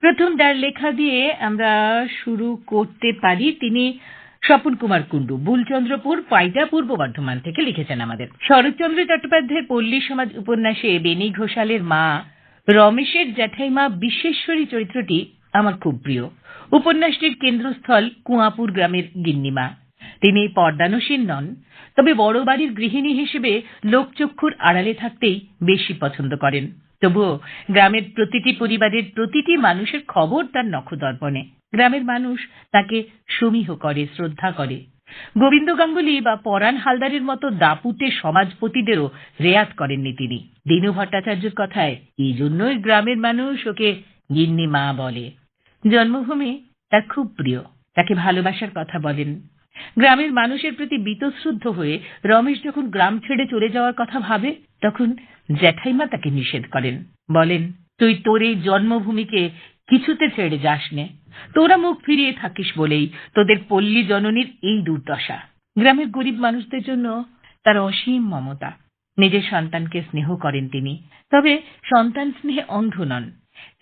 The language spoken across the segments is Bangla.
প্রথম তার লেখা দিয়ে আমরা শুরু করতে পারি। তিনি স্বপন কুমার কুণ্ডু, বুলচন্দ্রপুর, পাইটা, পূর্ব বর্ধমান থেকে লিখেছেন আমাদের। শরৎচন্দ্র চট্টোপাধ্যায়ের পল্লী সমাজ উপন্যাসে বেনি ঘোষালের মা রমেশের জ্যাঠাইমা বিশ্বেশ্বরী চরিত্রটি আমার খুব প্রিয়। উপন্যাসটির কেন্দ্রস্থল কুয়াপুর গ্রামের গিন্নিমা। তিনি পর্দানসীন নন, তবে বড় বাড়ির গৃহিণী হিসেবে লোকচক্ষুর আড়ালে থাকতেই বেশি পছন্দ করেন। তবুও গ্রামের প্রতিটি পরিবারের প্রতিটি মানুষের খবর তার নখদর্পণে। গ্রামের মানুষ তাকে সমীহ করে, শ্রদ্ধা করে। গোবিন্দ গাঙ্গুলি বা পরাণ হালদারের মতো দাপুটে সমাজপতিদেরও রেয়াত করেননি তিনি। দীনু ভট্টাচার্যের কথায় এই জন্যই গ্রামের মানুষ ওকে গিন্নি মা বলে। জন্মভূমি তার খুব প্রিয়, তাকে ভালোবাসার কথা বলেন। গ্রামের মানুষের প্রতি বীতশ্রদ্ধ হয়ে রমেশ যখন গ্রাম ছেড়ে চলে যাওয়ার কথা ভাবে, তখন জ্যাঠাইমা তাকে নিষেধ করেন। বলেন, তুই তোর এই জন্মভূমিকে কিছুতে ছেড়ে যাস নে। তোরা মুখ ফিরিয়ে থাকিস বলেই তোদের পল্লী জননীর এই দুর্দশা। গ্রামের গরিব মানুষদের জন্য তার অসীম মমতা। নিজের সন্তানকে স্নেহ করেন তিনি, তবে সন্তান স্নেহে অন্ধ নন।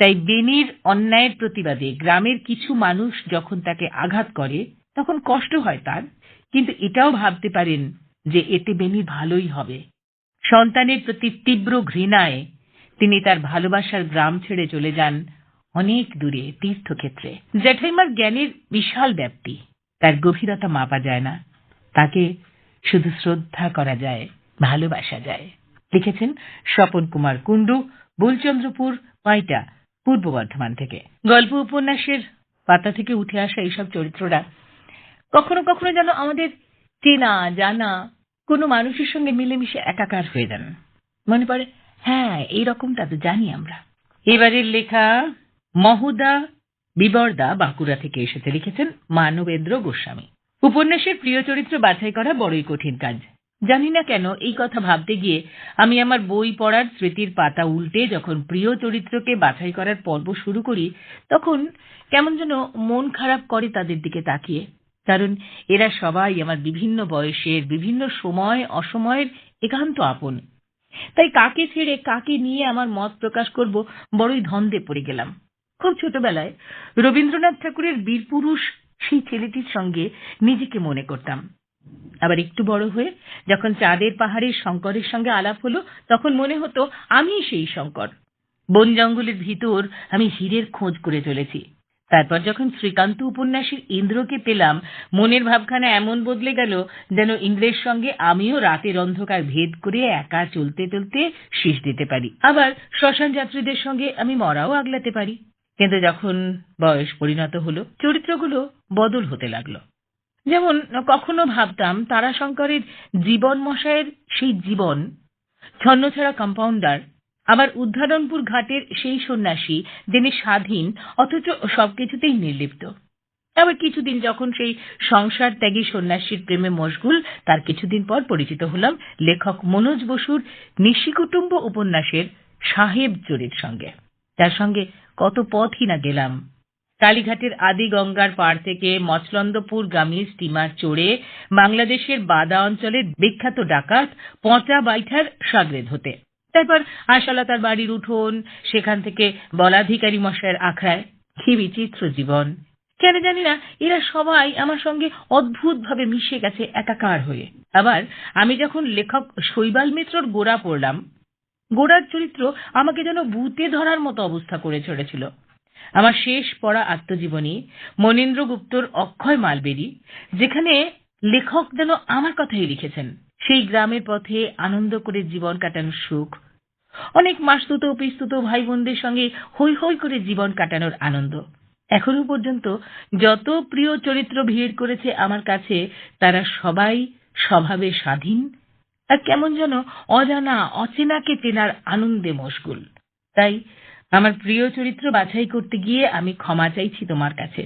তাই বেনির অন্যায়ের প্রতিবাদে গ্রামের কিছু মানুষ যখন তাকে আঘাত করে, তখন কষ্ট হয় তার, কিন্তু এটাও ভাবতে পারেন যে এতে বেনির ভালোই হবে। সন্তানের প্রতি তীব্র ঘৃণায় তিনি তার ভালোবাসার গ্রাম ছেড়ে চলে যান অনেক দূরে, তীর্থক্ষেত্রে। জ্যাঠাইমার জ্ঞানের বিশাল ব্যাপ্তি, তার গভীরতা মাপা যায় না। তাকে শুধু শ্রদ্ধা করা যায়, ভালোবাসা যায়। লিখেছেন স্বপন কুমার কুণ্ডু, বুলচন্দ্রপুর, পাইটা, পূর্ব বর্ধমান থেকে। গল্প উপন্যাসের পাতা থেকে উঠে আসা এইসব চরিত্ররা কখনো কখনো যেন আমাদের চেনা জানা কোনো মানুষের সঙ্গে মিলেমিশে একাকার হয়ে যান। মনে পড়ে, হ্যাঁ, এইরকমটা তো জানি আমরা। এবারের লেখা মহুদা বিবর্দা বাঁকুড়া থেকে এসেছে। লিখেছেন মানবেন্দ্র গোস্বামী। উপন্যাসের প্রিয় চরিত্র বাছাই করা বড়ই কঠিন কাজ। জানি না কেন এই কথা ভাবতে গিয়ে আমি আমার বই পড়ার স্মৃতির পাতা উল্টে যখন প্রিয় চরিত্রকে বাছাই করার পর্ব শুরু করি, তখন কেমন যেন মন খারাপ করে তাদের দিকে তাকিয়ে। কারণ এরা সবাই আমার বিভিন্ন বয়সের, বিভিন্ন সময় অসময়ের একান্ত আপন। তাই কাকে ছেড়ে কাকে নিয়ে আমার মত প্রকাশ করব বড়ই ধন্দে পড়ে গেলাম। খুব ছোটবেলায় রবীন্দ্রনাথ ঠাকুরের বীরপুরুষ সেই ছেলেটির সঙ্গে নিজেকে মনে করতাম। আবার একটু বড় হয়ে যখন চাঁদের পাহাড়ের শঙ্করের সঙ্গে আলাপ হলো, তখন মনে হতো আমি সেই শঙ্কর। বন জঙ্গলের ভিতর আমি হীরের খোঁজ করে চলেছি। তারপর যখন শ্রীকান্ত উপন্যাসের ইন্দ্রকে পেলাম, মনের ভাবখানা এমন বদলে গেল যেন ইন্দ্রের সঙ্গে আমিও রাতের অন্ধকার ভেদ করে একা চলতে চলতে শীষ দিতে পারি। আবার শ্মশান যাত্রীদের সঙ্গে আমি মরাও আগলাতে পারি। কিন্তু যখন বয়স পরিণত হলো, চরিত্রগুলো বদল হতে লাগলো। যেমন কখনো ভাবতাম তারাশঙ্করের জীবন মশায়ের সেই জীবন, ছন্নছাড়া কম্পাউন্ডার, আবার উদ্ধারণপুর ঘাটের সেই সন্ন্যাসী যিনি স্বাধীন অথচ সবকিছুতেই নির্লিপ্ত। আবার কিছুদিন যখন সেই সংসার ত্যাগী সন্ন্যাসীর প্রেমে মশগুল, তার কিছুদিন পর পরিচিত হলাম লেখক মনোজ বসুর নিশিকুটুম্ব উপন্যাসের সাহেব চোরের সঙ্গে। তার সঙ্গে কত পথই না গেলাম। কালীঘাটের আদি গঙ্গার পাড় থেকে মচলন্দপুর গামী স্টিমার চড়ে বাংলাদেশের বাদা অঞ্চলের বিখ্যাত ডাকাত পচা বাইঠার সাগরেদ হতে, তারপর আশালতার বাড়ির উঠোন, সেখান থেকে বলাধিকারী মশায়ের আখড়ায়। কি বিচিত্র জীবন! কেন জানি না এরা সবাই আমার সঙ্গে অদ্ভুতভাবে মিশে গেছে একাকার হয়ে। আবার আমি যখন লেখক শৈবাল মিত্রর গোড়া পড়লাম, গোড়ার চরিত্র আমাকে যেন ভূতে ধরার মতো অবস্থা করে ছেড়েছিল। আমার শেষ পড়া আত্মজীবনী মনীন্দ্র গুপ্তর অক্ষয় মালবেরি, যেখানে লেখক যেন আমার কথাই লিখেছেন। সেই গ্রামের পথে আনন্দ করে জীবন কাটানোর সুখ, অনেক মাসতুতো পিস্তুতো ভাই বোনদের সঙ্গে হৈ হৈ করে জীবন কাটানোর আনন্দ। এখনো পর্যন্ত যত প্রিয় চরিত্র ভিড় করেছে আমার কাছে, তারা সবাই স্বভাবে স্বাধীন আর কেমন যেন অজানা অচেনাকে চেনার আনন্দে মশগুল। তাই আমার প্রিয় চরিত্র বাছাই করতে গিয়ে আমি ক্ষমা চাইছি তোমার কাছে,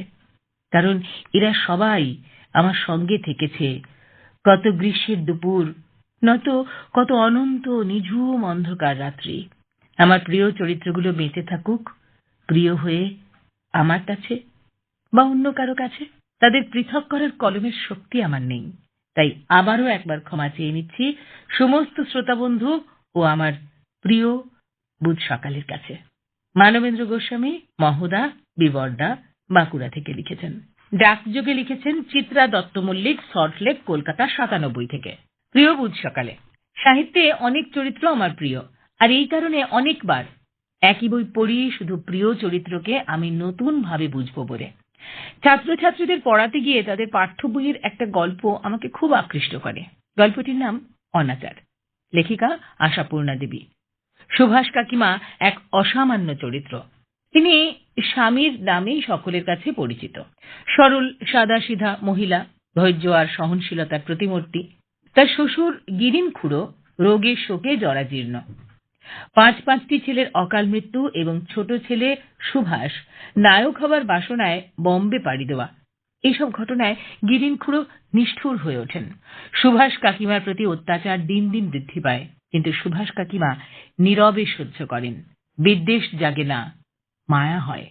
কারণ এরা সবাই আমার সঙ্গে থেকেছে কত গ্রীষ্মের দুপুর, নয়তো কত অনন্ত নিঝুম অন্ধকার রাত্রি। আমার প্রিয় চরিত্রগুলো বেঁচে থাকুক, প্রিয় হয়ে আমার কাছে বা অন্য কারো কাছে। তাদের পৃথক করার কলমের শক্তি আমার নেই। তাই আবারও একবার ক্ষমা চেয়ে নিচ্ছি সমস্ত শ্রোতা বন্ধু ও আমার প্রিয় বুধ সকালের কাছে। মানবেন্দ্র গোস্বামী মহোদা বিবর্দা বাঁকুড়া থেকে লিখেছেন। ডাকযোগে লিখেছেন চিত্রা দত্ত মল্লিক, সল্টলেক, কলকাতা 97 থেকে। প্রিয় বুধ সকালে, সাহিত্যে অনেক চরিত্র আমার প্রিয়, আর এই কারণে অনেকবার একই বই পড়ি শুধু প্রিয় চরিত্রকে আমি নতুন ভাবে বুঝবো বলে। ছাত্রছাত্রীদের পড়াতে গিয়ে তাদের পাঠ্য বইয়ের একটা গল্প আমাকে খুব আকৃষ্ট করে। গল্পটির নাম অনাচার। লেখিকা আশাপূর্ণা দেবী। সুভাষ কাকিমা এক অসামান্য চরিত্র। তিনি স্বামীর নামেই সকলের কাছে পরিচিত। সরল সাদাসিধা মহিলা, ধৈর্য আর সহনশীলতার প্রতিমূর্তি। তার শ্বশুর গিরিন খুড়ো রোগে শোকে জরাজীর্ণ। 5টি ছেলের অকাল মৃত্যু এবং ছোট ছেলে সুভাষ নায়ক হবার বাসনায় বম্বে পাড়ি দেওয়া, এইসব ঘটনায় গিরিন খুড়ো নিষ্ঠুর হয়ে ওঠেন। সুভাষ কাকিমার প্রতি অত্যাচার দিন দিন বৃদ্ধি পায়, কিন্তু সুভাষ কাকিমা নীরবে সহ্য করেন। বিদ্বেষ জাগে না, মায়া হয়।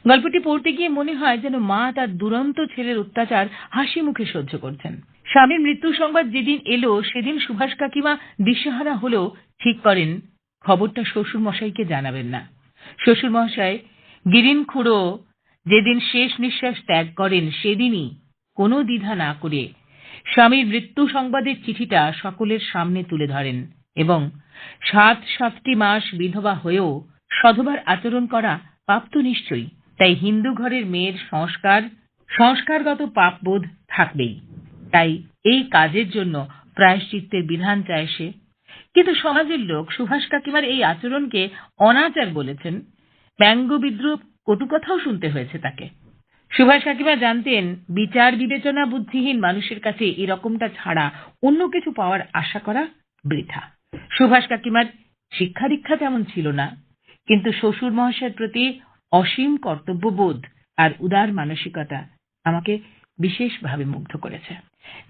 গল্পটি পড়তে গিয়ে মনে হয় যেন মা তার দুরন্ত ছেলের অত্যাচার হাসি মুখে সহ্য করছেন। স্বামীর মৃত্যু সংবাদ যেদিন এলো সেদিন সুভাষ কাকিমা দিশেহারা হলেও ঠিক করেন খবরটা শ্বশুর মশাইকে জানাবেন না। শ্বশুর মশাই গিরিন খুড়ো যেদিন শেষ নিঃশ্বাস ত্যাগ করেন সেদিনই কোনো দ্বিধা না করে স্বামীর মৃত্যু সংবাদের চিঠিটা সকলের সামনে তুলে ধরেন এবং 7টি মাস বিধবা হয়েও সধবার আচরণ করা পাপ তো নিশ্চয়ই। তাই হিন্দু ঘরের মেয়ের সংস্কারগত পাপবোধ থাকবেই। তাই এই কাজের জন্য প্রায়শ্চিত্তের বিধান চায় সে। কিন্তু সমাজের লোক সুভাষ কাকিমার এই আচরণকে অনাচার বলেছেন। ব্যঙ্গ বিদ্রুপ কটু কথাও শুনতে হয়েছে তাকে। সুভাষ কাকিমা জানতেন বিচার বিবেচনা বুদ্ধিহীন মানুষের কাছে এরকমটা ছাড়া অন্য কিছু পাওয়ার আশা করা বৃথা। সুভাষ কাকিমার শিক্ষা দীক্ষা তেমন ছিল না, কিন্তু শ্বশুর মহাশয়ের প্রতি অসীম কর্তব্যবোধ আর উদার মানসিকতা আমাকে বিশেষভাবে মুগ্ধ করেছে।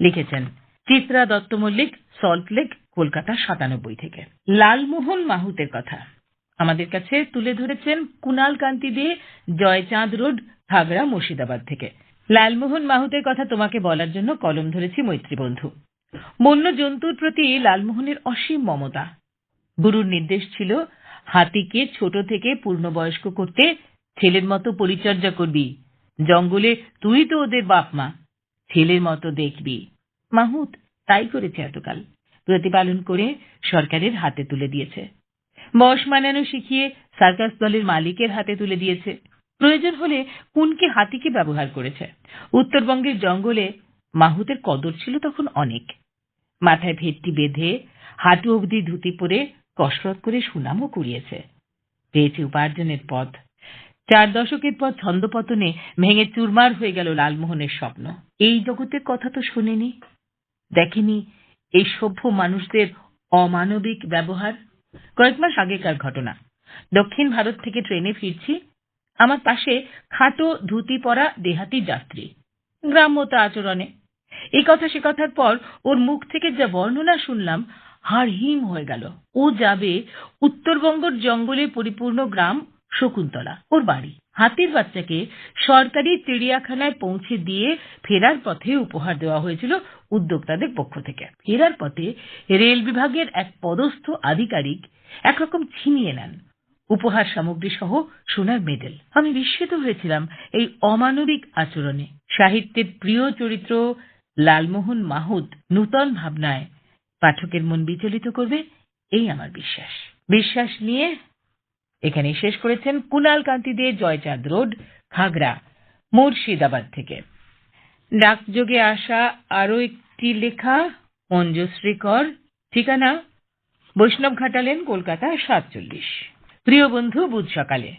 লিখেছেন চিত্রা দত্ত মল্লিক, সল্টলেক, কলকাতা 97 থেকে। লালমোহন মাহুতের কথা আমাদের কাছে তুলে ধরেছেন কুনাল কান্তি দে, জয়চাঁদ রোড, হাগড়া, মুর্শিদাবাদ থেকে। লালমোহন মাহুতের কথা তোমাকে বলার জন্য কলম ধরেছি মৈত্রী বন্ধু। বন্য জন্তুর প্রতি লালমোহনের অসীম মমতা। গুরুর নির্দেশ ছিল হাতিকে ছোট থেকে পূর্ণবয়স্ক করতে ছেলের মতো পরিচর্যা করবি, জঙ্গলে তুই তো ওদের বাপ মা, ছেলের মতো দেখবি। মাহুত তাই করেছে এতকাল, প্রতিপালন করে সরকারের হাতে তুলে দিয়েছে। বশ মানানো শিখিয়ে সার্কাস দলের মালিকের হাতে তুলে দিয়েছে। প্রয়োজন হলে কুনকে হাতিকে ব্যবহার করেছে। উত্তরবঙ্গের জঙ্গলে মাহুতের কদর ছিল তখন অনেক। মাথায় ভেটটি বেঁধে হাঁটু অবধি ধুতি পরে কসরত করে সুনামও কুড়িয়েছে। পেয়েছে উপার্জনের পথ। 4 দশকের পর ছন্দপতনে ভেঙে চুরমার হয়ে গেল লালমোহনের স্বপ্ন। এই জগতের কথা তো শোনেনি, দেখেনি এই সভ্য মানুষদের অমানবিক ব্যবহার। কয়েক মাস আগেকার ঘটনা। দক্ষিণ ভারত থেকে ট্রেনে ফিরছি। আমার পাশে খাটো ধুতি পরা দেহাতি যাত্রী, গ্রাম্যতা আচরণে। এই কথা সে কথার পর ওর মুখ থেকে যা বর্ণনা শুনলাম, হাড় হিম হয়ে গেল। ও যাবে উত্তরবঙ্গের জঙ্গলে পরিপূর্ণ গ্রাম শকুন্তলা, ওর বাড়ি। হাতির বাচ্চাকে সরকারি চিড়িয়াখানায় পৌঁছে দিয়ে ফেরার পথে উপহার দেওয়া হয়েছিল উদ্যোক্তাদের পক্ষ থেকে। ফেরার পথে রেল বিভাগের এক পদস্থ আধিকারিক একরকম ছিনিয়ে নেন উপহার সামগ্রী সহ সোনার মেডেল। আমি বিস্মিত হয়েছিলাম এই অমানবিক আচরণে। সাহিত্যের প্রিয় চরিত্র লালমোহন মাহুত নূতন ভাবনায় পাঠকের মন বিচলিত করবে, এই আমার বিশ্বাস। বিশ্বাস নিয়ে এখানে শেষ করেছেন কুনাল কান্তি দে, জয়চাঁদ রোড, খাগড়া, মুর্শিদাবাদ থেকে। ডাকযোগে আসা আরো একটি লেখা মঞ্জুশ্রী কর, ঠিকানা বৈষ্ণব ঘাটালেন, কলকাতা 47। প্রিয় বন্ধু বুধ সকালে,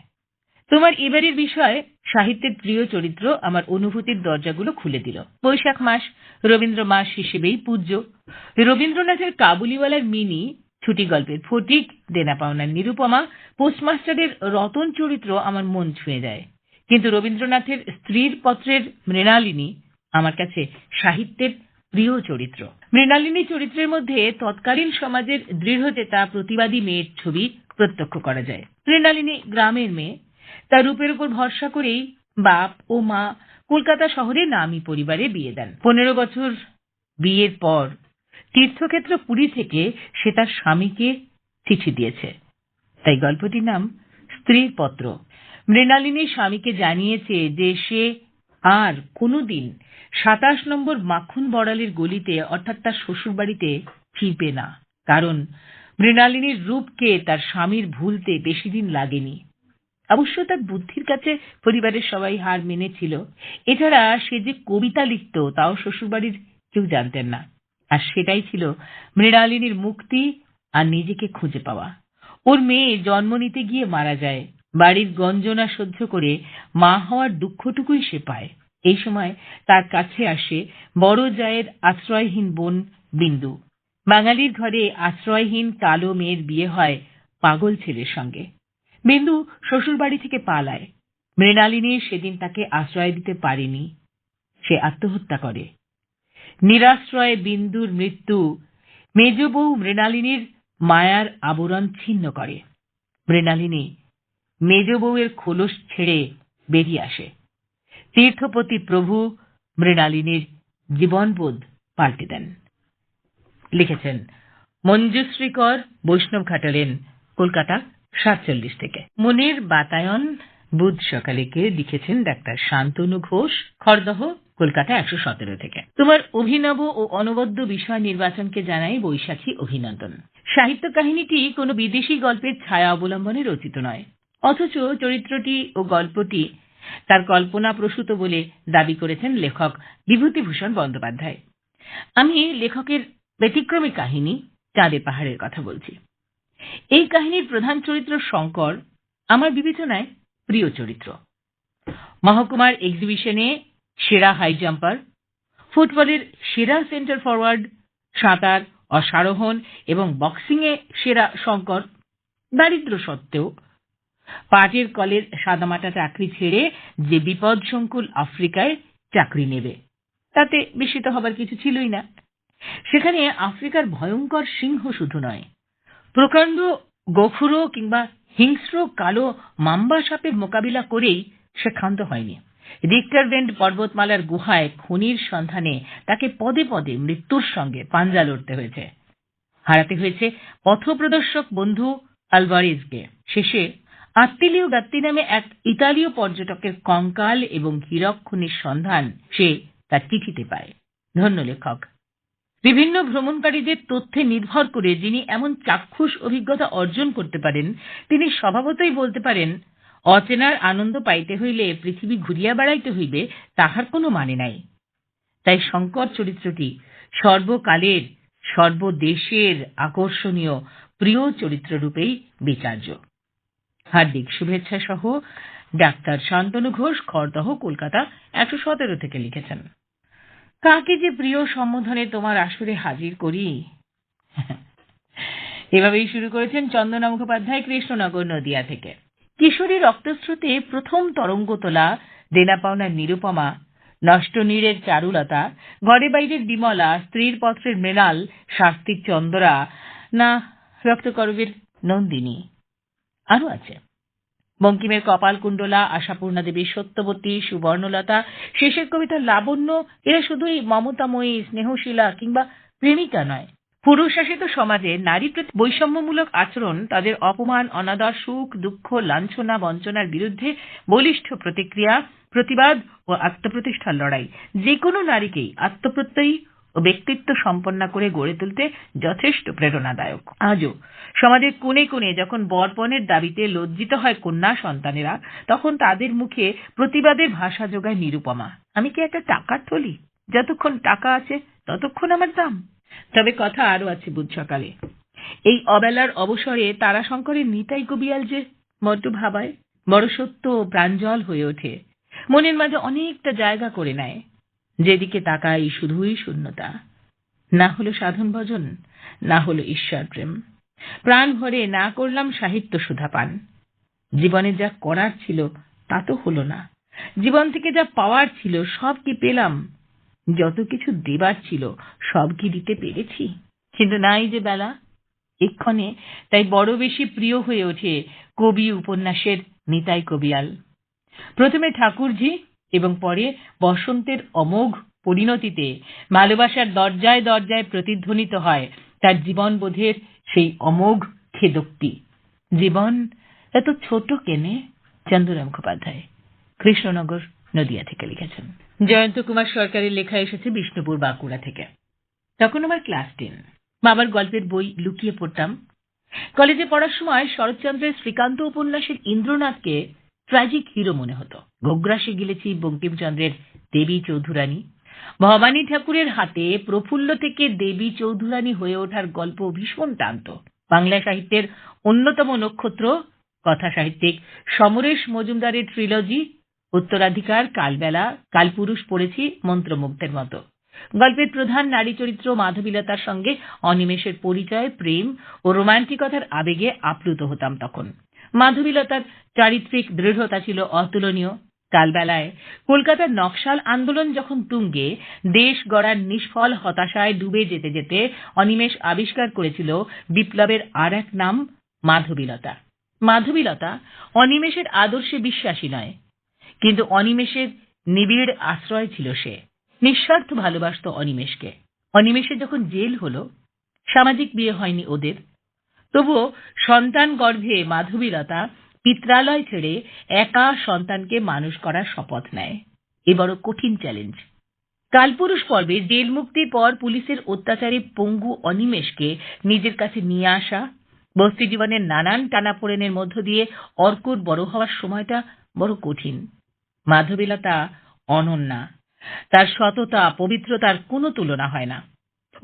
তোমার এবারের বিষয় সাহিত্যের প্রিয় চরিত্র আমার অনুভূতির দরজাগুলো খুলে দিল। বৈশাখ মাস রবীন্দ্র মাস হিসেবেই পূজ্য। রবীন্দ্রনাথের কাবুলিওয়ালার মিনি, ছুটি গল্পের ফটিক, দেনা পাওনার নিরুপমা, পোস্টমাস্টারের রতন চরিত্র আমার মন ছুঁয়ে যায়। কিন্তু রবীন্দ্রনাথের স্ত্রীর পত্রের মৃণালিনী আমার কাছে সাহিত্যের প্রিয় চরিত্র। মৃণালিনী চরিত্রের মধ্যে তৎকালীন সমাজের দৃঢ়চেতা প্রতিবাদী মেয়ের ছবি প্রত্যক্ষ করা যায়। মৃণালিনী গ্রামের মেয়ে। তার রূপের উপর ভরসা করেই বাপ ও মা কলকাতা শহরে নামী পরিবারে বিয়ে দেন। 15 বছর বিয়ের পর তীর্থক্ষেত্র পুরী থেকে সে তার স্বামীকে চিঠি দিয়েছে। তাই গল্পটির নাম স্ত্রীর পত্র। মৃণালিনী স্বামীকে জানিয়েছে যে সে আর কোনোদিন ২৭ নম্বর মাখন বড়ালের গলিতে অর্থাৎ তার শ্বশুরবাড়িতে ফিরবে না, কারণ মৃণালিনীর রূপকে তার স্বামীর ভুলতে বেশি দিন লাগেনি। অবশ্য তার বুদ্ধির কাছে পরিবারের সবাই হার মেনেছিল। এছাড়া সে যে কবিতা লিখত তাও শ্বশুরবাড়ির কেউ জানতেন না। আর সেটাই ছিল মৃণালিনীর মুক্তি আর নিজেকে খুঁজে পাওয়া। ওর মেয়ে জন্ম নিতে গিয়ে মারা যায়। বাড়ির গঞ্জনা সহ্য করে মা হওয়ার দুঃখটুকুই সে পায়। এই সময় তার কাছে আসে বড় জায়ের আশ্রয়হীন বোন বিন্দু। বাঙালির ঘরে আশ্রয়হীন কালো মেয়ের বিয়ে হয় পাগল ছেলের সঙ্গে। বিন্দু শ্বশুরবাড়ি থেকে পালায়। মৃণালিনী সেদিন তাকে আশ্রয় দিতে পারেনি। সে আত্মহত্যা করে। নিরাশ্রয়ে বিন্দুর মৃত্যু মেজ বউ মৃণালিনীর মায়ার আবরণ ছিন্ন করে। মৃণালিনী মেজ বউয়ের খোলস ছেড়ে বেরিয়ে আসে। তীর্থপতি প্রভু মৃণালিনীর জীবনবোধ পাল্টে দেন। লিখেছেন মঞ্জুশ্রী কর, বৈষ্ণব ঘাটালেন, কলকাতা ৪৭ থেকে। মনের বাতায়ন বুধ সকালেকে লিখেছেন ডাক্তার শান্তনু ঘোষ, খড়দহ, কলকাতা ১১৭ থেকে। তোমার অভিনব ও অনবদ্য বিষয় নির্বাচনকে জানাই বৈশাখী অভিনন্দন। সাহিত্য কাহিনীটি কোনো বিদেশি গল্পের ছায়া অবলম্বনে রচিত নয়, অথচ চরিত্রটি ও গল্পটি তার কল্পনা প্রসূত বলে দাবি করেছেন লেখক বিভূতিভূষণ বন্দ্যোপাধ্যায়। আমি লেখকের ব্যতিক্রমী কাহিনী চাঁদে পাহাড়ের কথা বলছি। এই কাহিনীর প্রধান চরিত্র শঙ্কর আমার বিবেচনায় প্রিয় চরিত্র। মহকুমার এক্সিবিশনে সেরা হাই জাম্পার, ফুটবলের সেরা সেন্টার ফরওয়ার্ড, সাঁতার, অশ্বারোহণ এবং বক্সিংয়ে সেরা শঙ্কর দারিদ্র সত্ত্বেও পাটের কলের সাদামাটা চাকরি ছেড়ে যে বিপদসংকুল আফ্রিকায় চাকরি নেবে, তাতে বিস্মিত হবার কিছু ছিলই না। সেখানে আফ্রিকার ভয়ঙ্কর সিংহ শুধু নয়, প্রকাণ্ড গোখরো কিংবা হিংস্র কালো মাম্বা সাপের মোকাবিলা করেই সে ক্ষান্ত হয়নি। রিক্টারভেন্ড পর্বতমালার গুহায় খনির সন্ধানে তাকে পদে পদে মৃত্যুর সঙ্গে পাঞ্জা লড়তে হয়েছে। হারাতে হয়েছে পথপ্রদর্শক বন্ধু আলভারেজকে। শেষে আত্তিলিও গাত্তি নামে এক ইতালীয় পর্যটকের কঙ্কাল এবং হীরক খনির সন্ধান সে তার চিঠিতে পায়। ধন্য লেখক। বিভিন্ন ভ্রমণকারীদের তথ্যে নির্ভর করে যিনি এমন চাক্ষুষ অভিজ্ঞতা অর্জন করতে পারেন, তিনি স্বভাবতই বলতে পারেন, অচেনার আনন্দ পাইতে হইলে পৃথিবী ঘুরিয়া বেড়াইতে হইবে, তাহার কোনো মানে নাই। তাই শঙ্কর চরিত্রটি সর্বকালের সর্বদেশের আকর্ষণীয় প্রিয় চরিত্ররূপেই বিচার্য। হার্দিক শুভেচ্ছা সহ ডাক্তার শান্তনু ঘোষ, খড়দহ, কলকাতা ১১৭ থেকে লিখেছেন। কাকে যে প্রিয় সম্বোধনে তোমার আসরে হাজির করি। এভাবেই শুরু করেছেন চন্দনা মুখোপাধ্যায়, কৃষ্ণনগর, নদিয়া থেকে। কিশোরী রক্তস্রোতে প্রথম তরঙ্গ তোলা দেনা পাওনার নিরুপমা, নষ্ট নীড়ের চারুলতা, ঘরে বাইরের বিমলা, স্ত্রীর পত্রের মৃণাল, শাস্তির চন্দরা, না রক্তকরবীর নন্দিনী। আরো আছে বঙ্কিমের কপালকুণ্ডলা, আশাপূর্ণা দেবীর সত্যবতী, সুবর্ণলতা, শেষের কবিতার লাবণ্য। এরা শুধুই মমতাময়ী, স্নেহশীলা কিংবা প্রেমিকা নয়। পুরুষ শাসিত সমাজে নারী প্রতি বৈষম্যমূলক আচরণ, তাদের অপমান, অনাদর, সুখ দুঃখ, লাঞ্ছনা বঞ্চনার বিরুদ্ধে বলিষ্ঠ প্রতিক্রিয়া, প্রতিবাদ ও আত্মপ্রতিষ্ঠার লড়াই যে কোনো নারীকেই আত্মপ্রত্যয়ী ও ব্যক্তিত্ব সম্পন্ন করে গড়ে তুলতে যথেষ্ট প্রেরণাদায়ক। আজও সমাজের কোণে কোণে যখন বরপণের দাবিতে লজ্জিত হয় কন্যা সন্তানেরা, তখন তাদের মুখে প্রতিবাদের ভাষা যোগায় নিরুপমা। আমি কি একটা টাকার থলি? যতক্ষণ টাকা আছে ততক্ষণ আমার দাম। তবে কথা আরো আছে বুধ সকালে। এই অবেলার অবসরে তারাশঙ্করের নিতাই কবিয়াল যে বড্ড ভাবায়, বড় সত্য ও প্রাঞ্জল হয়ে ওঠে, মনের মাঝে অনেকটা জায়গা করে নেয়। যেদিকে তাকাই শুধুই শূন্যতা। না হলো সাধন ভজন, না হলো ঈশ্বর প্রেম। প্রাণ ভরে না করলাম সাহিত্য সুধা পান। জীবনে যা করার ছিল তা তো হলো না। জীবন থেকে যা পাওয়ার ছিল সব কি পেলাম? যত কিছু দেবার ছিল সব কি দিতে পেরেছি? কিন্তু নাই যে বেলা এক্ষণে, তাই বড় বেশি প্রিয় হয়ে ওঠে কবি উপন্যাসের নিতাই কবিয়াল। প্রথমে ঠাকুরঝি এবং পরে বসন্তের অমোঘ পরিণতিতে ভালোবাসার দরজায় দরজায় প্রতিধ্বনিত হয় তার জীবনবোধের সেই অমোঘ খেদোক্তি। জীবন এত ছোট কেনে? চন্দনা মুখোপাধ্যায়, কৃষ্ণনগর, নদিয়া থেকে লিখেছেন। জয়ন্ত কুমার সরকারের লেখা এসেছে বিষ্ণুপুর, বাঁকুড়া থেকে। তখন আমার ক্লাস 10। বাবার গল্পের বই লুকিয়ে পড়তাম। কলেজে পড়ার সময় শরৎচন্দ্রের শ্রীকান্ত উপন্যাসের ইন্দ্রনাথকে ট্র্যাজিক হিরো মনে হতো। গোগ্রাসে গিলেছি বঙ্কিমচন্দ্রের দেবী চৌধুরানী। ভবানী ঠাকুরের হাতে প্রফুল্ল থেকে দেবী চৌধুরানী হয়ে ওঠার গল্প ভীষণ টানত। বাংলা সাহিত্যের অন্যতম নক্ষত্র কথা সাহিত্যিক সমরেশ মজুমদারের ট্রিলজি উত্তরাধিকার, কালবেলা, কালপুরুষ পড়েছি মন্ত্রমুগ্ধের মতো। গল্পের প্রধান নারী চরিত্র মাধবীলতার সঙ্গে অনিমেষের পরিচয়, প্রেম ও রোমান্টিকতার আবেগে আপ্লুত হতাম তখন। মাধবীলতার চারিত্রিক দৃঢ়তা ছিল অতুলনীয়। কালবেলায় কলকাতার নকশাল আন্দোলন যখন তুঙ্গে, দেশ গড়ার নিষ্ফল হতাশায় ডুবে যেতে যেতে অনিমেষ আবিষ্কার করেছিল বিপ্লবের আর এক নাম, মাধবীলতা। মাধবীলতা অনিমেষের আদর্শে বিশ্বাসী নয়, কিন্তু অনিমেষের নিবিড় আশ্রয় ছিল সে। নিঃস্বার্থ ভালোবাসত অনিমেষকে। অনিমেষের যখন জেল হলো, সামাজিক বিয়ে হয়নি ওদের, তবুও সন্তান গর্ভে মাধবীলতা পিত্রালয় ছেড়ে একা সন্তানকে মানুষ করার শপথ নেয়। এ বড় কঠিন চ্যালেঞ্জ। কালপুরুষ পর্বে জেল মুক্তির পর পুলিশের অত্যাচারে পঙ্গু অনিমেষকে নিজের কাছে নিয়ে আসা, বস্তি জীবনের নানান টানাপোড়েনের মধ্য দিয়ে অর্কুর বড় হওয়ার সময়টা বড় কঠিন। মাধবীলতা অনন্যা। তার সততা, পবিত্রতার কোনো তুলনা হয় না।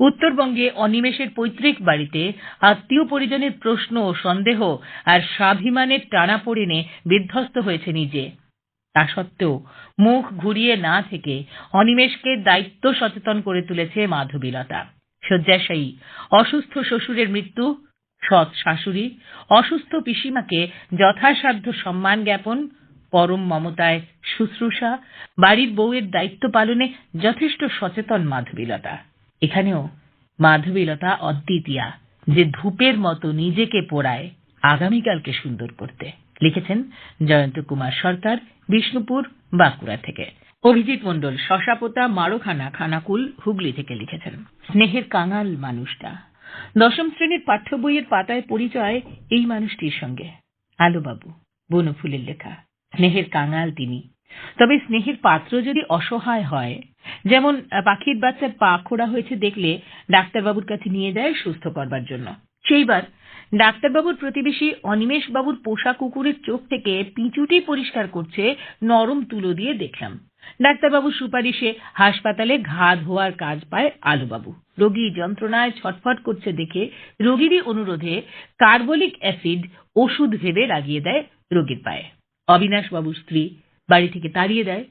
উত্তরবঙ্গে অনিমেষের পৈতৃক বাড়িতে আত্মীয় পরিজনের প্রশ্ন, সন্দেহ আর স্বাভিমানের টানাপোড়েনে বিধ্বস্ত হয়েছে নিজে। তা সত্ত্বেও মুখ ঘুরিয়ে না থেকে অনিমেষকে দায়িত্ব সচেতন করে তুলেছে মাধবীলতা। শয্যাশায়ী অসুস্থ শ্বশুরের মৃত্যু, সৎ শাশুড়ি, অসুস্থ পিসিমাকে যথাসাধ্য সম্মান জ্ঞাপন, পরম মমতায় শুশ্রূষা, বাড়ির বউয়ের দায়িত্ব পালনে যথেষ্ট সচেতন মাধবীলতা। এখানেও মাধবীলতা অদ্বিতীয়া, যে ধূপের মতো নিজেকে পোড়ায় আগামীকালকে সুন্দর করতে। লিখেছেন জয়ন্ত কুমার সরকার, বিষ্ণুপুর, বাঁকুড়া থেকে। অভিজিৎ মণ্ডল শশাপোতা, মারোখানা, খানাকুল, হুগলি থেকে লিখেছেন। স্নেহের কাঙাল মানুষটা। 10ম শ্রেণীর পাঠ্য বইয়ের পাতায় পরিচয় এই মানুষটির সঙ্গে। আলোবাবু, বনফুলের লেখা। স্নেহের কাঙাল তিনি। তবে স্নেহের পাত্র যদি অসহায় হয়, যেমন পাখির বাচ্চার পা খোড়া হয়েছে দেখলে ডাক্তারবাবুর কাছে নিয়ে যায় সুস্থ করবার জন্য, সেইবার ডাক্তারবাবুর প্রতিবেশী অনিমেষ বাবুর পোষা কুকুরের চোখ থেকে পিঁচুটি পরিষ্কার করছে নরম তুলো দিয়ে দেখলাম। ডাক্তারবাবুর সুপারিশে হাসপাতালে ঘা ধোয়ার কাজ পায় আলোবাবু। রোগী যন্ত্রণায় ছটফট করছে দেখে রোগীরই অনুরোধে কার্বলিক অ্যাসিড ওষুধ ভেবে লাগিয়ে দেয় রোগীর পায়ে। অবিনাশ বাবুর স্ত্রী বাড়ি থেকে তাড়িয়ে দেয়,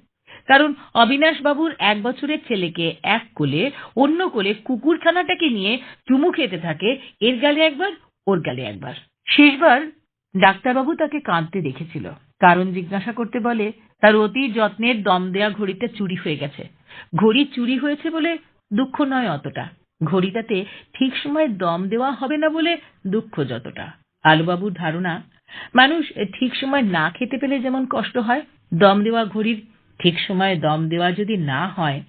কারণ অবিনাশ বাবুর 1 বছরের ছেলেকে এক কোলে, অন্য কোলে কুকুরখানাটাকে নিয়ে চুমু খেতে থাকে, এর গালে একবার, ওর গালে একবার। শেষবার ডাক্তারবাবু তাকে কাঁদতে দেখেছিল। কারণ জিজ্ঞাসা করতে বলে তার অতি যত্নের দম দেয়া ঘড়িটা চুরি হয়ে গেছে। ঘড়ি চুরি হয়েছে বলে দুঃখ নয় অতটা, ঘড়িটাতে ঠিক সময় দম দেওয়া হবে না বলে দুঃখ যতটা। আলোবাবুর ধারণা, মানুষ ঠিক সময় না খেতে পেলে যেমন কষ্ট হয়, দম দেওয়া ঘড়ির ঠিক সময়ে দম দেওয়া যদি না হয়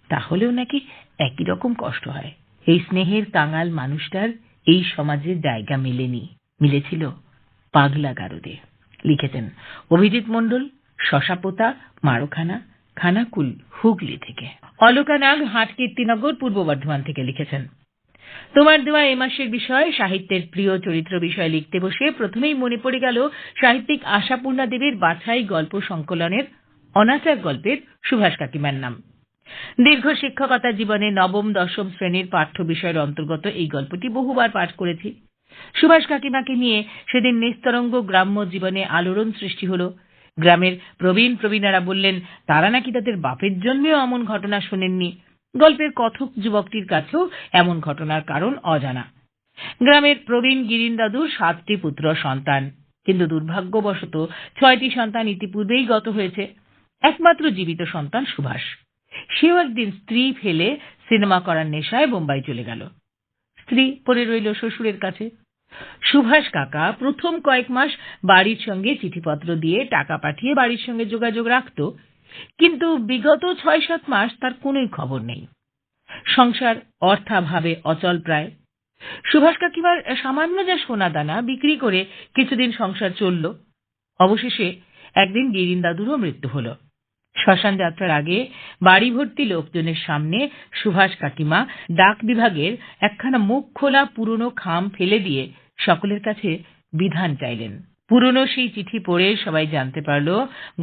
তাহলেও নাকি একই রকম কষ্ট হয়। এই স্নেহের কাঙাল মানুষটার এই সমাজে জায়গা মেলেনি, মিলেছিল পাগলা গারদে। লিখেছেন অভিজিৎ মণ্ডল শশাপোতা, মারোখানা, খানাকুল, হুগলি থেকে। অলকা নাগ হাটকীর্তিনগর, পূর্ব বর্ধমান থেকে লিখেছেন। তোমার দেওয়া এ মাসের বিষয় সাহিত্যের প্রিয় চরিত্র বিষয়ে লিখতে বসে প্রথমেই মনে পড়ে গেল সাহিত্যিক আশাপূর্ণা দেবীর বাছাই গল্প সংকলনের অনাচার গল্পের সুভাষ কাকিমার নাম। দীর্ঘ শিক্ষকতা জীবনে 9ম 10ম শ্রেণীর পাঠ্য বিষয়ের অন্তর্গত এই গল্পটি বহুবার পাঠ করেছি। সুভাষ কাকিমাকে নিয়ে সেদিন নিস্তরঙ্গ গ্রাম্য জীবনে আলোড়ন সৃষ্টি হল। গ্রামের প্রবীণারা বললেন তারা নাকি তাদের বাপের জন্মেও এমন ঘটনা শোনেননি। গল্পের কথক যুবকটির কাছেও এমন ঘটনার কারণ অজানা। গ্রামের প্রবীণ গিরিন দাদুর 7টি পুত্র সন্তান, কিন্তু দুর্ভাগ্যবশত 6টি সন্তান ইতিপূর্বেই গত হয়েছে। একমাত্র জীবিত সন্তান সুভাষ। সেও একদিন স্ত্রী ফেলে সিনেমা করার নেশায় বোম্বাই চলে গেল। স্ত্রী পড়ে রইল শ্বশুরের কাছে। সুভাষ কাকা প্রথম কয়েক মাস বাড়ির সঙ্গে চিঠিপত্র দিয়ে টাকা পাঠিয়ে বাড়ির সঙ্গে যোগাযোগ রাখত, কিন্তু বিগত 6-7 মাস তার কোনোই খবর নেই। সংসার অর্থাভাবে অচল প্রায়। সুভাষ কাকিমার সামান্য যা সোনা দানা বিক্রি করে কিছুদিন সংসার চলল। অবশেষে একদিন গিরিন দাদুরও মৃত্যু হলো। শ্মশান যাত্রার আগে বাড়ি ভর্তি লোকজনের সামনে সুভাষ কাকিমা ডাক বিভাগের একখানা মুখ খোলা পুরনো খাম ফেলে দিয়ে সকলের কাছে বিধান চাইলেন। পুরনো সেই চিঠি পড়ে সবাই জানতে পারল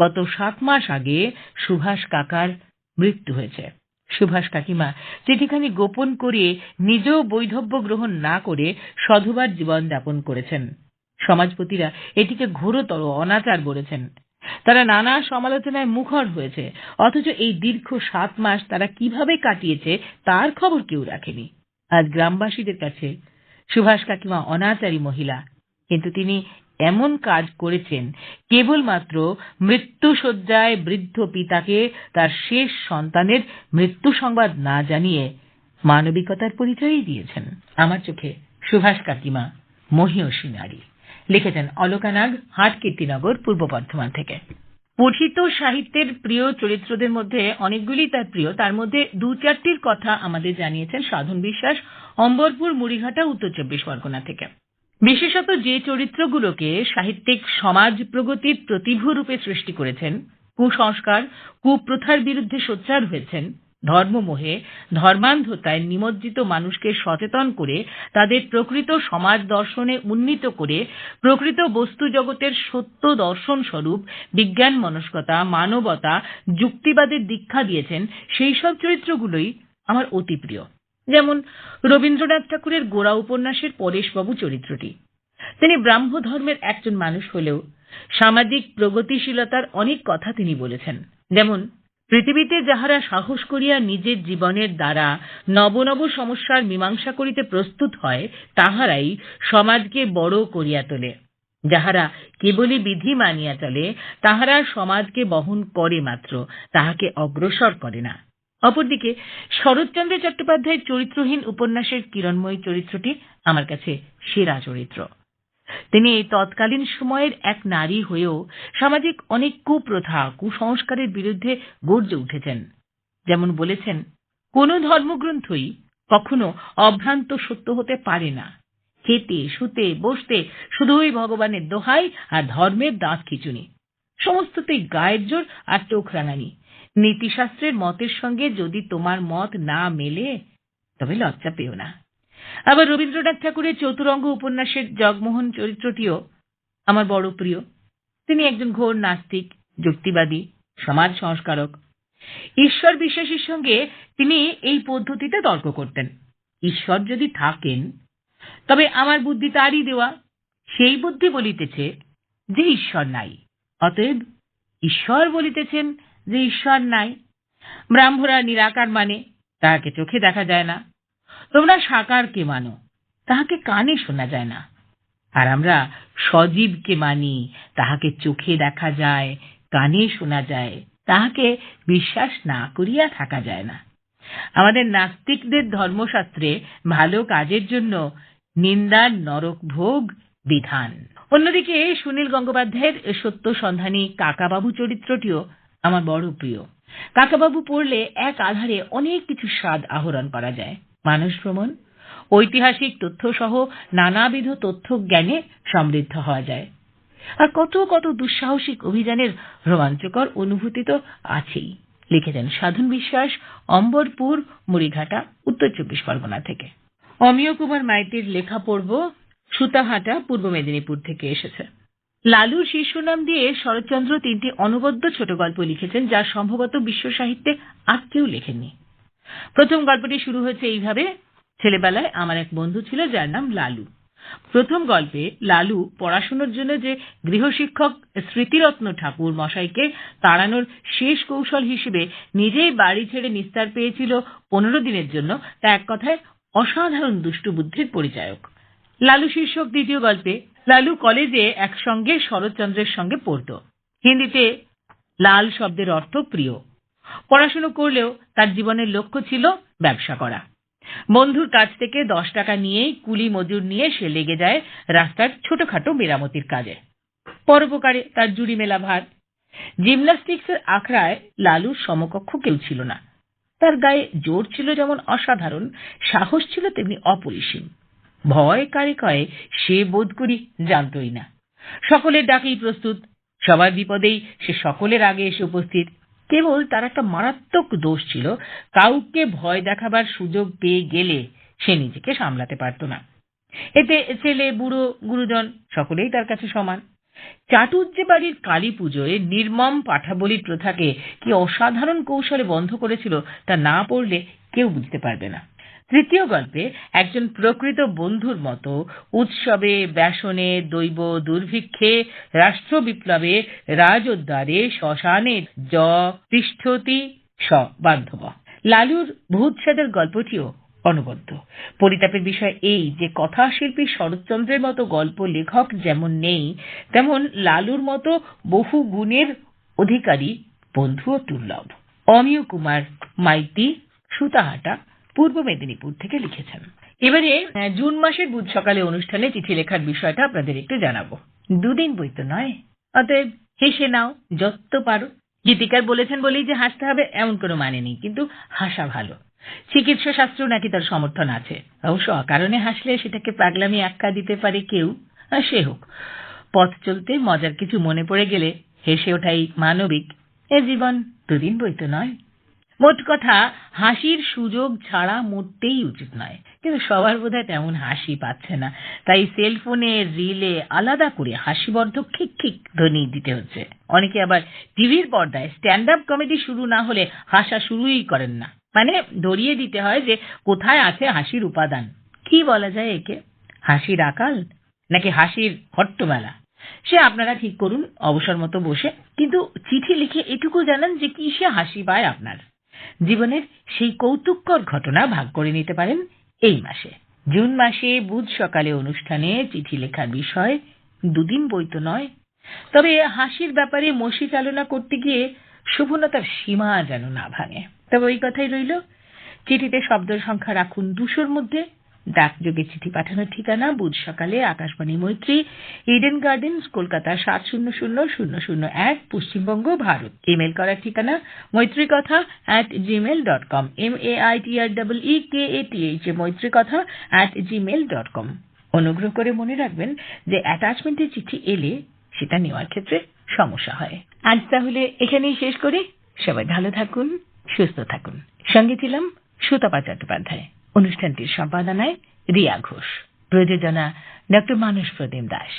গত 7 মাস আগে সুভাষ কাকার মৃত্যু হয়েছে। সুভাষ কাকিমা চিঠিখানি গোপন করিয়ে নিজেও বৈধব্য গ্রহণ না করে সধবার জীবন যাপন করেছেন। সমাজপতিরা এটিকে ঘোরতর অনাচার বলেছেন। তারা নানা সমালোচনায় মুখর হয়েছে, অথচ এই দীর্ঘ 7 মাস তারা কিভাবে কাটিয়েছে তার খবর কেউ রাখেনি। আজ গ্রামবাসীদের কাছে সুভাষ কাকিমা অনাচারী মহিলা, কিন্তু তিনি এমন কাজ করেছেন কেবলমাত্র মৃত্যুশয্যায় বৃদ্ধ পিতাকে তার শেষ সন্তানের মৃত্যু সংবাদ না জানিয়ে মানবিকতার পরিচয়ই দিয়েছেন। আমার চোখে সুভাষ কাকিমা মহীয়সী নারী। লিখেছেন অলোকা নাগ, হাটকীর্তিনগর, পূর্ব বর্ধমান থেকে। পঠিত সাহিত্যের প্রিয় চরিত্রদের মধ্যে অনেকগুলি তার প্রিয়। তার মধ্যে 2-4টির কথা আমাদের জানিয়েছেন সাধন বিশ্বাস, অম্বরপুর, মুড়িঘাটা, উত্তর 24 পরগনা থেকে। বিশেষত যে চরিত্রগুলোকে সাহিত্যিক সমাজ প্রগতির প্রতিভূ রূপে সৃষ্টি করেছেন, কুসংস্কার কুপ্রথার বিরুদ্ধে সোচ্চার হয়েছেন, ধর্মমোহে ধর্মান্ধতায় নিমজ্জিত মানুষকে সচেতন করে তাদের প্রকৃত সমাজ দর্শনে উন্নীত করে প্রকৃত বস্তু জগতের সত্য দর্শন স্বরূপ বিজ্ঞান মনস্কতা, মানবতা, যুক্তিবাদের দীক্ষা দিয়েছেন, সেই সব চরিত্রগুলোই আমার অতি প্রিয়। যেমন রবীন্দ্রনাথ ঠাকুরের গোরা উপন্যাসের পরেশবাবু চরিত্রটি। তিনি ব্রাহ্ম ধর্মের একজন মানুষ হলেও সামাজিক প্রগতিশীলতার অনেক কথা তিনি বলেছেন। যেমন, পৃথিবীতে যাহারা সাহস করিয়া নিজের জীবনের দ্বারা নব নব সমস্যার মীমাংসা করিতে প্রস্তুত হয় তাহারাই সমাজকে বড় করিয়া তোলে। যাহারা কেবলই বিধি মানিয়া চলে তাহারা সমাজকে বহন করে মাত্র, তাহাকে অগ্রসর করে না। অপরদিকে শরৎচন্দ্র চট্টোপাধ্যায়ের চরিত্রহীন উপন্যাসের কিরণময়ী চরিত্রটি আমার কাছে সেরা চরিত্র। তিনি তৎকালীন সময়ের এক নারী হয়েও সামাজিক অনেক কুপ্রথা কুসংস্কারের বিরুদ্ধে গর্জে উঠেছেন। যেমন বলেছেন, কোন ধর্মগ্রন্থই কখনো অভ্রান্ত সত্য হতে পারে না। খেতে শুতে বসতে শুধুই ভগবানের দোহাই আর ধর্মের দাঁত খিচুনি, সমস্ততেই গায়ের জোর আর চোখ রাঙানি। নীতিশাস্ত্রের মতের সঙ্গে যদি তোমার মত না মেলে তবে লজ্জা পেও না। আবার রবীন্দ্রনাথ ঠাকুরের চতুরঙ্গ উপন্যাসের জগমোহন চরিত্রটিও আমার বড় প্রিয়। তিনি একজন ঘোর নাস্তিক, যুক্তিবাদী, সমাজ সংস্কারক। ঈশ্বর বিশ্বাসীর সঙ্গে তিনি এই পদ্ধতিতে তর্ক করতেন। ঈশ্বর যদি থাকেন তবে আমার বুদ্ধি তারই দেওয়া, সেই বুদ্ধি বলিতেছে যে ঈশ্বর নাই, অতএব ঈশ্বর বলিতেছেন যে ঈশ্বর নাই। ব্রাহ্মরা নিরাকার মানে, তাহাকে চোখে দেখা যায় না। তোমরা সাকারকে মানো, তাহাকে কানে শোনা যায় না। আর আমরা সজীবকে মানি, তাহাকে চোখে দেখা যায়, কানে শোনা যায়, তাহাকে বিশ্বাস না করিয়া থাকা যায় না। আমাদের নাস্তিকদের ধর্মশাস্ত্রে ভালো কাজের জন্য নিন্দার নরক ভোগ বিধান। অন্যদিকে সুনীল গঙ্গোপাধ্যায়ের সত্য সন্ধানী কাকাবাবু চরিত্রটিও আমার বড় প্রিয়। কাকাবাবু পড়লে এক আধারে অনেক কিছু স্বাদ আহরণ করা যায়। মানুষ ভ্রমণ, ঐতিহাসিক তথ্য সহ নানাবিধ তথ্য জ্ঞানে সমৃদ্ধ হওয়া যায়। আর কত কত দুঃসাহসিক অভিযানের রোমাঞ্চকর অনুভূতি তো আছেই। লিখেছেন সাধন বিশ্বাস, অম্বরপুর, মুড়িঘাটা, উত্তর 24 পরগনা থেকে। অমিয় কুমার মাইতির লেখা পড়ব, সুতাহাটা, পূর্ব মেদিনীপুর থেকে এসেছে। লালুর শিষ্য নাম দিয়ে শরৎচন্দ্র 3টি অনবদ্য ছোট গল্প লিখেছেন, যা সম্ভবত বিশ্ব সাহিত্যে আর কেউ লেখেননি। প্রথম গল্পটি শুরু হয়েছে এইভাবে: ছেলেবেলায় আমার এক বন্ধু ছিল যার নাম লালু। প্রথম গল্পে লালু পড়াশোনার জন্য যে গৃহশিক্ষক স্মৃতিরত্ন ঠাকুর মশাইকে তাড়ানোর শেষ কৌশল হিসেবে নিজেই বাড়ি ছেড়ে নিস্তার পেয়েছিল 15 দিনের জন্য, তা এক কথায় অসাধারণ দুষ্টু বুদ্ধির পরিচায়ক। লালু শীর্ষক দ্বিতীয় গল্পে লালু কলেজে একসঙ্গে শরৎচন্দ্রের সঙ্গে পড়ত। হিন্দিতে লাল শব্দের অর্থ প্রিয়। পড়াশোনা করলেও তার জীবনের লক্ষ্য ছিল ব্যবসা করা। বন্ধুর কাছ থেকে 10 টাকা নিয়েই কুলি মজুর নিয়ে সে লেগে যায় রাস্তার ছোটখাটো মেরামতির কাজে। পরোপকারে তার জুড়ি মেলা ভার। জিমন্যাস্টিক্সের আখড়ায় লালুর সমকক্ষ কেউ ছিল না। তার গায়ে জোর ছিল যেমন অসাধারণ, সাহস ছিল তেমনি অপরিসীম। ভয় কারে কয় সে বোধ করি জানতই না। সকলের ডাকেই প্রস্তুত, সবার বিপদেই সে সকলের আগে এসে উপস্থিত। কেবল তার একটা মারাত্মক দোষ ছিল, কাউকে ভয় দেখাবার সুযোগ পেয়ে গেলে সে নিজেকে সামলাতে পারত না। এতে ছেলে বুড়ো গুরুজন সকলেই তার কাছে সমান। চাটুজ্জে বাড়ির কালী পুজোয় নির্মম পাঠাবলির প্রথাকে কি অসাধারণ কৌশলে বন্ধ করেছিল তা না পড়লে কেউ বুঝতে পারবে না। তৃতীয় গল্পে একজন প্রকৃত বন্ধুর মতো উৎসবে, ব্যাসনে, দৈব দুর্ভিক্ষে, রাষ্ট্র বিপ্লবে, রাজোদ্ধারে, শ্মশানে য তিষ্ঠতি স বান্ধব। লালুর ভূতসাদের গল্পটিও অনবদ্য। পরিতাপের বিষয় এই যে কথাশিল্পী শরৎচন্দ্রের মতো গল্প লেখক যেমন নেই, তেমন লালুর মতো বহু গুণের অধিকারী বন্ধুও দুর্লভ। অমিয় কুমার মাইতি, সুতাহাটা, পূর্ব মেদিনীপুর থেকে লিখেছেন। এবারে জুন মাসের বুধ সকালে অনুষ্ঠানে চিঠি লেখার বিষয়টা আপনাদের একটু জানাবো। দুদিন বই তো নয়, অতএব হেসে নাও যত পারো। গীতিকার বলেছেন বলেই যে হাসতে হবে এমন কোনো মানে নেই, কিন্তু হাসা ভালো। চিকিৎসা শাস্ত্র নাকি তার সমর্থন আছে। অবশ্য অকারণে হাসলে সেটাকে পাগলামি আখ্যা দিতে পারে কেউ, সে হোক। পথ চলতে মজার কিছু মনে পড়ে গেলে হেসে ওঠাই মানবিক। এ জীবন দুদিন বই তো নয়। মোট কথা, হাসির সুযোগ ছাড়া মোটেই উচিত নয়, কিন্তু সবার বোধহয় তেমন হাসি পাচ্ছে না, তাই সেলফোনে রিলে আলাদা করে হাসিবর্ধক খিক খিক ধ্বনি দিতে হচ্ছে। অনেকে আবার টিভির পর্দায় স্ট্যান্ড আপ কমেডি শুরু না হলে হাসা শুরুই করেন না, মানে ধরিয়ে দিতে হয় যে কোথায় আছে হাসির উপাদান। কি বলা যায় একে? হাসির আকাল নাকি হাসির হট্টমেলা? সে আপনারা ঠিক করুন অবসর মতো বসে, কিন্তু চিঠি লিখে এটুকু জানান যে কিসে হাসি পায় আপনার। জীবনের সেই কৌতুককর ঘটনা ভাগ করে নিতে পারেন এই মাসে। জুন মাসে বুধ সকালে অনুষ্ঠানে চিঠি লেখার বিষয় দুদিন বই তো নয়। তবে হাসির ব্যাপারে মসি চালনা করতে গিয়ে শুভনতার সীমা যেন না ভাঙে। তবে ওই কথাই রইল, চিঠিতে শব্দ সংখ্যা রাখুন 200-র মধ্যে। ডাকযোগে চিঠি পাঠানোর ঠিকানা বুধ সকালে, আকাশবাণী মৈত্রী, Eden gardens, Kolkata ৭০০০০১, Paschimbanga, Bharat. Email করার ঠিকানা maitrikatha@gmail.com, MAITREEKATH, maitrikatha@gmail.com। অনুগ্রহ করে মনে রাখবেন যে অ্যাটাচমেন্টের চিঠি এলে সেটা নেওয়ার ক্ষেত্রে সমস্যা হয়। আজ তাহলে এখানেই শেষ করি। সবাই ভালো থাকুন, সুস্থ থাকুন। সঙ্গে ছিলাম সুতপা চট্টোপাধ্যায়। অনুষ্ঠানটির সম্পাদনায় রিয়া ঘোষ। প্রযোজনা ডক্টর মানস প্রতিম দাস।